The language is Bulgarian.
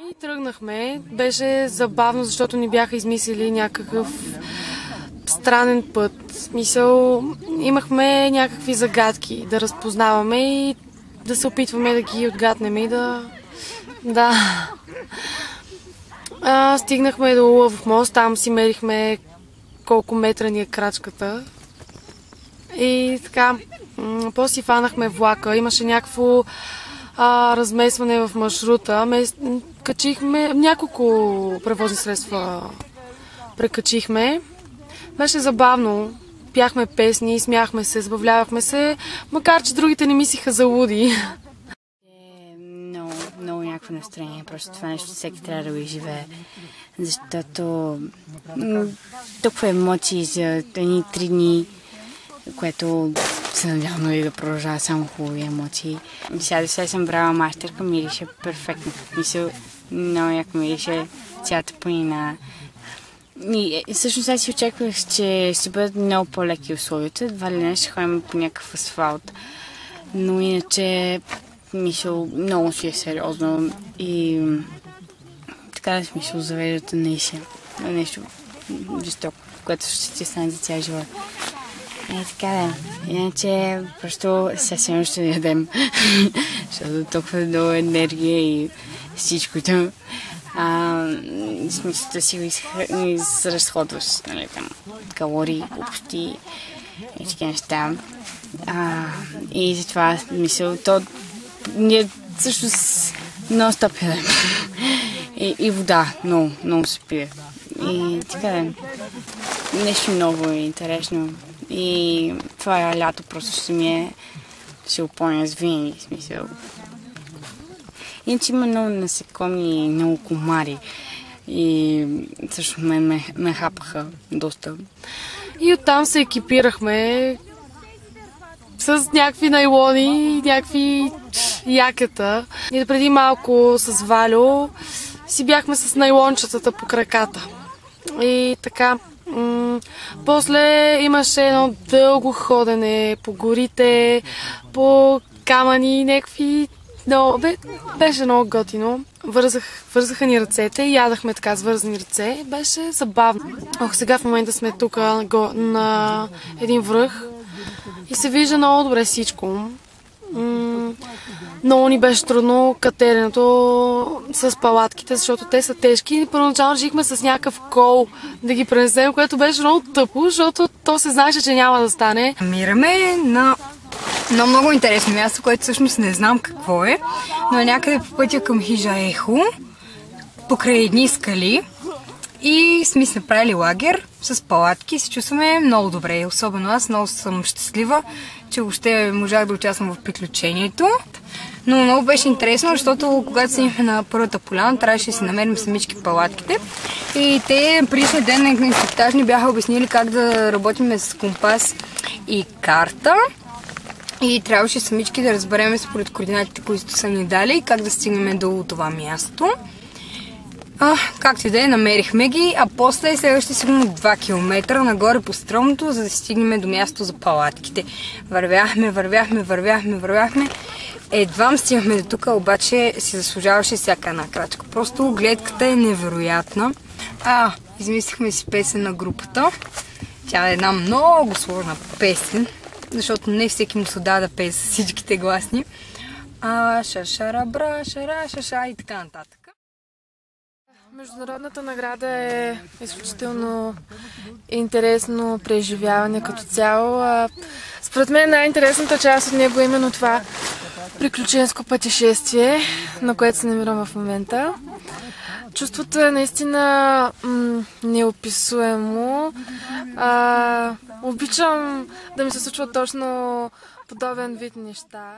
И тръгнахме. Беше забавно, защото ни бяха измислили някакъв странен път. Смисъл, имахме някакви загадки да разпознаваме и да се опитваме да ги отгаднем и да. Стигнахме до Лъвов мост, там си мерихме колко метра ни е крачката. И така, после си фанахме влака. Имаше някакво размесване в маршрута. Качихме няколко превозни средства. Прекачихме. Беше забавно. Пяхме песни, смяхме се, забавлявахме се, макар че другите не мислиха за луди. Много някакво настроение. Просто това нещо всеки трябва да го изживее. Защото толкова емоции за едни 3 дни, което се надявам и да продължава само хубави емоции. Сега съм брала мастерка, мирише перфектно. Мисъл, много яко мирише цялата планина. И всъщност аз си очаквах, че ще бъдат много по-леки условията. Едва ли не ще ходим по някакъв асфалт. Но иначе мисъл, много си е сериозно и така да смисъл завеждате наистина. Нещо жестоко, което ще ти стане за цял живот. Така да. Иначе просто съвсем ще ядем. Защото толкова много енергия и всичкото. Смисъл да си го изразходваш, нали, там, калории, глупости и такива неща. И затова мисъл, то ние всъщност нон-стоп ядем. И вода, много се пие. И така да. Нещо много интересно. И това лято просто ще опомня с винаги, смисъл. Иначе има много насекоми и много комари. И също ме хапаха доста. И оттам се екипирахме с някакви найлони и някакви якета. И преди малко с Валю си бяхме с найлончетата по краката. И така. После имаше едно дълго ходене по горите, по камъни, някакви. Беше много готино. Вързаха ни ръцете и ядахме така с вързани ръце. Беше забавно. Сега в момента сме тук на един връх и се вижда много добре всичко. Много ни беше трудно катеренето с палатките, защото те са тежки. Първоначално решихме с някакъв кол да ги пренесем, което беше много тъпо, защото то се знаеше, че няма да стане. Намираме на много интересно място, което всъщност не знам какво е, но е някъде по пътя към хижа Ехо, покрай едни скали. И сме си направили лагер с палатки и се чувстваме много добре. Особено аз много съм щастлива, че въобще можах да участвам в приключението. Но много беше интересно, защото когато седнахме на първата поляна, трябваше да си намерим самички палатките. И те предишния ден на инструктаж ни бяха обяснили как да работим с компас и карта. И трябваше самички да разберем според координатите, които са ни дали, как да стигнем до това място. Както и да е, намерихме ги, а после следващите сигурно 2 км нагоре по стръмното, за да стигнем до място за палатките. Вървяхме. Едва стигнахме до тук, обаче си заслужаваше всяка една крачка. Просто гледката е невероятна. Измислихме си песен на групата. Тя е една много сложна песен, защото не всеки му се дава да пее с всичките гласни. Шашарабра, шаша и така нататък. Международната награда е изключително интересно преживяване като цяло. Според мен най-интересната част от него е именно това приключенско пътешествие, на което се намирам в момента. Чувството е наистина неописуемо. Обичам да ми се случва точно подобен вид неща.